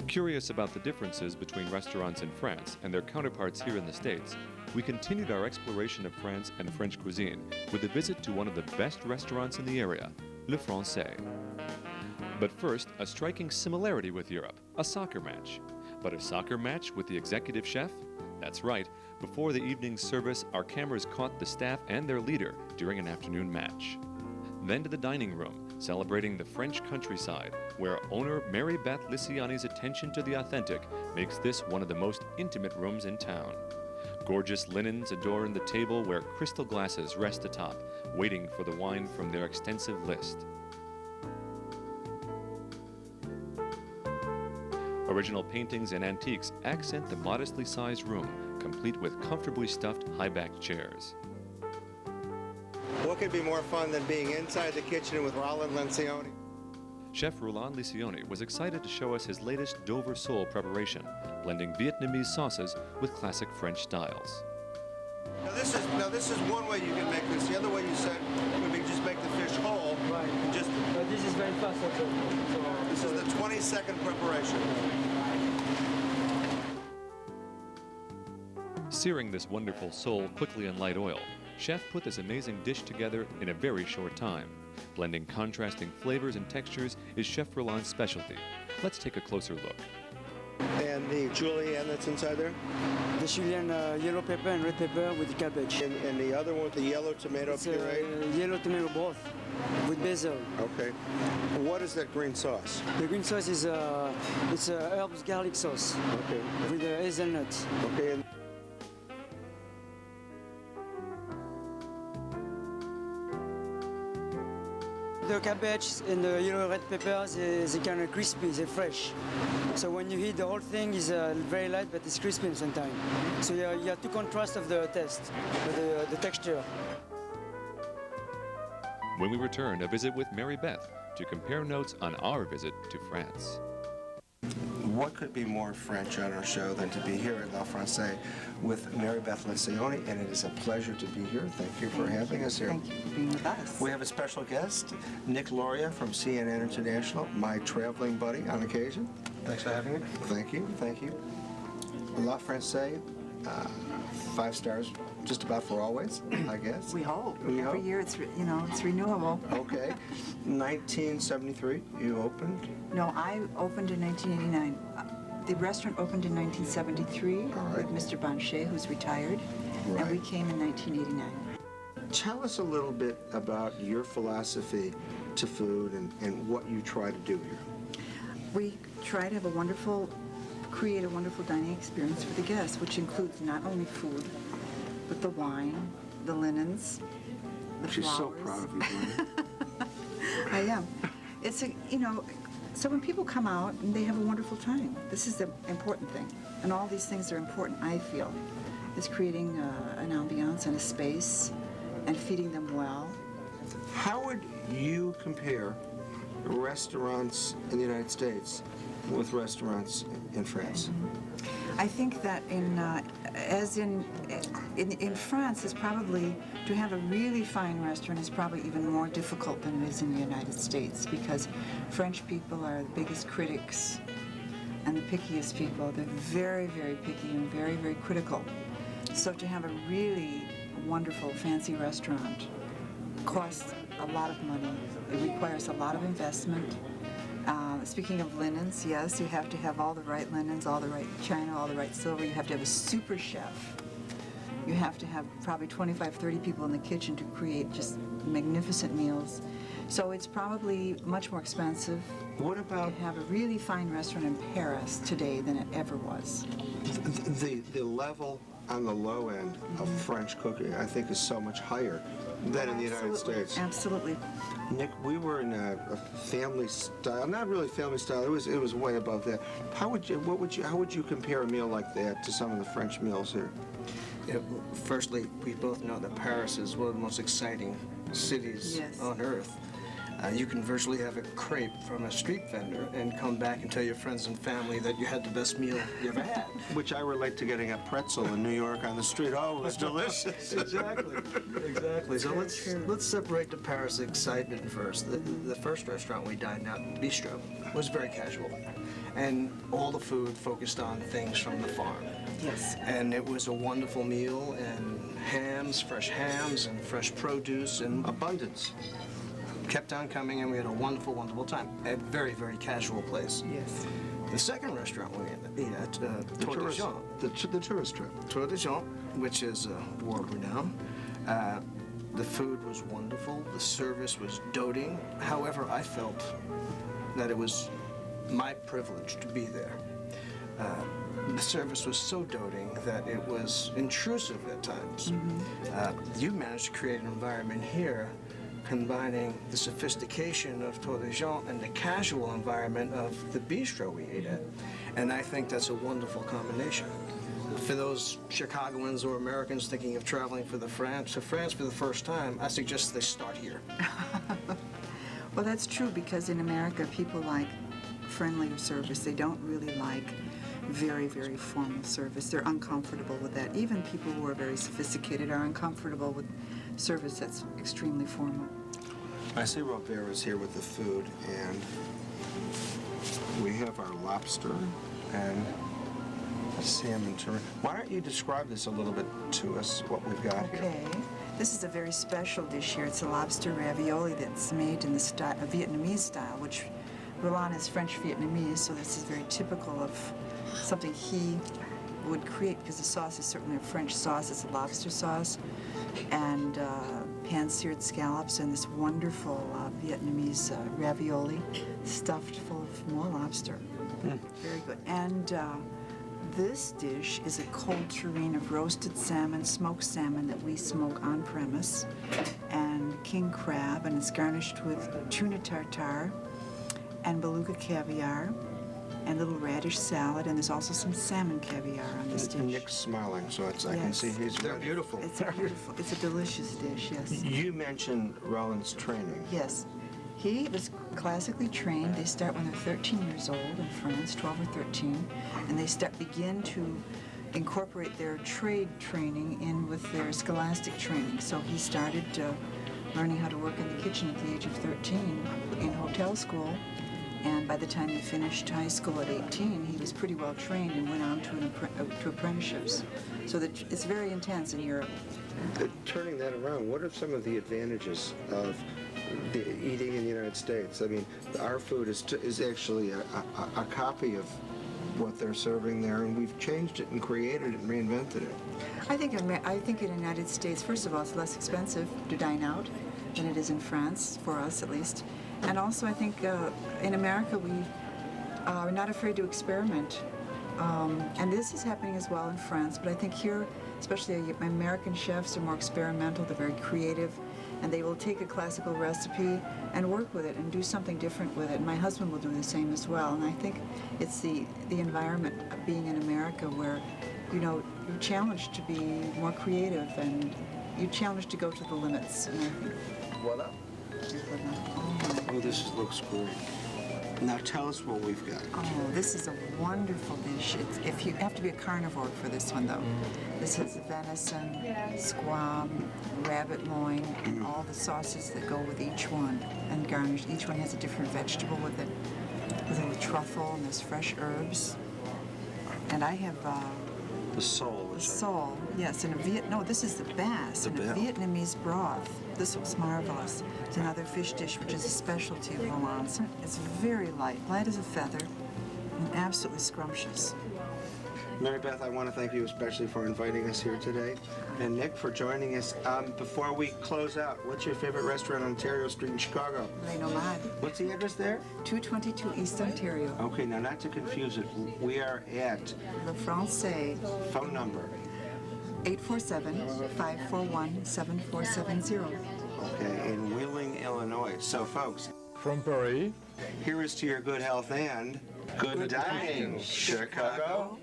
Curious about the differences between restaurants in France and their counterparts here in the States, we continued our exploration of France and French cuisine with a visit to one of the best restaurants in the area, Le Français. But first, a striking similarity with Europe, a soccer match. But a soccer match with the executive chef? That's right. Before the evening's service, our cameras caught the staff and their leader during an afternoon match. Then to the dining room, celebrating the French countryside, where owner Mary Beth Lissiani's attention to the authentic makes this one of the most intimate rooms in town. Gorgeous linens adorn the table where crystal glasses rest atop, waiting for the wine from their extensive list. Original paintings and antiques accent the modestly sized room, complete with comfortably stuffed high-backed chairs. What could be more fun than being inside the kitchen with Roland Lencioni? Chef Roland Lencioni was excited to show us his latest Dover sole preparation, blending Vietnamese sauces with classic French styles. Now this is one way you can make this. The other way you said would be just make the fish whole. Right. And just. But this is very fast also. This is the 20-second preparation. Searing this wonderful sole quickly in light oil, Chef put this amazing dish together in a very short time. Blending contrasting flavors and textures is Chef Roland's specialty. Let's take a closer look. And the julienne that's inside there? The julienne, yellow pepper and red pepper with cabbage. And the other one with the yellow tomato puree? Yellow tomato broth with basil. Okay. What is that green sauce? The green sauce is it's herbs garlic sauce. Okay. With hazelnuts. Okay. And the cabbage and the yellow red peppers, they're kind of crispy, they're fresh. So when you eat the whole thing is very light, but it's crispy sometimes. So you have two contrasts of the taste, the texture. When we return, a visit with Mary Beth to compare notes on our visit to France. what could be more French on our show than to be here at La Française with Mary Beth Lissioni, and it is a pleasure to be here. Thank you for having us here. Thank you for being with us. We have a special guest, Nick Loria from CNN International, my traveling buddy on occasion. Thanks for having me. Thank you, thank you. La Française, 5 stars just about for always, I guess. We hope. We Every hope. year it's, it's renewable. Okay. 1973, you opened. No, I opened in 1989. The restaurant opened in 1973 All right. with Mr. Banchet, who's retired, and we Right. came in 1989. Tell us a little bit about your philosophy to food and what you try to do here. We try to have create a wonderful dining experience for the guests, which includes not only food, but the wine, the linens, the She's flowers. so proud of you, Glenn. I am. It's so when people come out and they have a wonderful time, this is the important thing. And all these things are important, I feel, is creating an ambiance and a space and feeding them well. How would you compare restaurants in the United States with restaurants in France? I think that in France, is probably, to have a really fine restaurant is probably even more difficult than it is in the United States, because French people are the biggest critics and the pickiest people. They're very, very picky and very, very critical. So to have a really wonderful, fancy restaurant costs a lot of money. It requires a lot of investment. Speaking of linens, yes, you have to have all the right linens, all the right china, all the right silver. You have to have a super chef. You have to have probably 25, 30 people in the kitchen to create just magnificent meals. So it's probably much more expensive What about to have a really fine restaurant in Paris today than it ever was. the level on the low end of French cooking? I think is so much higher than in the United Absolutely, States. Absolutely. Nick, we were in a family style, not really family style. It was way above that. How would you compare a meal like that to some of the French meals here? Firstly, we both know that Paris is one of the most exciting cities Yes. on earth. You can virtually have a crepe from a street vendor and come back and tell your friends and family that you had the best meal you ever had. Which I relate to getting a pretzel in New York on the street. Oh, it was delicious. Exactly. So let's separate the Paris excitement first. The first restaurant we dined at, Bistro, was very casual. and all the food focused on things from the farm. Yes. And it was a wonderful meal, and fresh hams and fresh produce, and Abundance. kept on coming, and we had a wonderful, wonderful time. A very, very casual place. Yes. The second restaurant we ate at, The Tour de tourist, Jean. the tourist trip. Tour de Jean, which is world-renowned. The food was wonderful. The service was doting. However, I felt that it was my privilege to be there. The service was so doting that it was intrusive at times. You managed to create an environment here combining the sophistication of Tour de Jean and the casual environment of the bistro we ate at. And I think that's a wonderful combination. For those Chicagoans or Americans thinking of traveling to France for the first time, I suggest they start here. Well, that's true, because in America, people like friendlier service. They don't really like very, very formal service. They're uncomfortable with that. Even people who are very sophisticated are uncomfortable with service that's extremely formal. I see Robert is here with the food, and we have our lobster and salmon turmeric. Why don't you describe this a little bit to us, what we've got here? Okay. This is a very special dish here. It's a lobster ravioli that's made in the Vietnamese style, which Roland is French Vietnamese, so this is very typical of something he would create, because the sauce is certainly a French sauce. It's a lobster sauce, and pan-seared scallops, and this wonderful Vietnamese ravioli stuffed full of more lobster. Very good. And this dish is a cold tureen of roasted salmon, smoked salmon that we smoke on premise, and king crab, and it's garnished with tuna tartare and beluga caviar and little radish salad, and there's also some salmon caviar on this dish. Nick's smiling, so I can Yes. see he's They're ready. beautiful. It's a beautiful, it's a delicious dish, yes. You mentioned Roland's training. Yes. He was classically trained. They start when they're 13 years old in France, 12 or 13, and they begin to incorporate their trade training in with their scholastic training. So he started learning how to work in the kitchen at the age of 13 in hotel school, and by the time he finished high school at 18, he was pretty well trained and went on to apprenticeships. So that it's very intense in Europe. Turning that around, what are some of the advantages of the eating in the United States? I mean, our food is actually a copy of what they're serving there, and we've changed it and created it and reinvented it. I think in the United States, first of all, it's less expensive to dine out than it is in France, for us at least. And also, I think in America, we are not afraid to experiment. And this is happening as well in France, but I think here, especially American chefs are more experimental, they're very creative, and they will take a classical recipe and work with it and do something different with it. And my husband will do the same as well. And I think it's the environment of being in America where, you know, you're challenged to be more creative, and you're challenged to go to the limits. And I think, Voila. Oh, this looks great. Now tell us what we've got. oh, this is a wonderful dish. If you have to be a carnivore for this one, though. This has venison, squam, rabbit loin, and all the sauces that go with each one, and garnished. Each one has a different vegetable with it. There's a little truffle, and there's fresh herbs. And I have The sole. the sole, yes, in a no, this is the bass, in a Vietnamese broth. This was marvelous. It's another fish dish, which is a specialty of Roland's. It's very light as a feather, and absolutely scrumptious. Mary Beth, I want to thank you especially for inviting us here today, and Nick for joining us. Before we close out, what's your favorite restaurant on Ontario Street in Chicago? Les Nomades, What's the address there? 222 East Ontario. Okay, now not to confuse it, we are at Le Francais, phone number. 847-541-7470. Okay, in Wheeling, Illinois. So, folks, From Paris. here is to your good health and good dining, Chicago.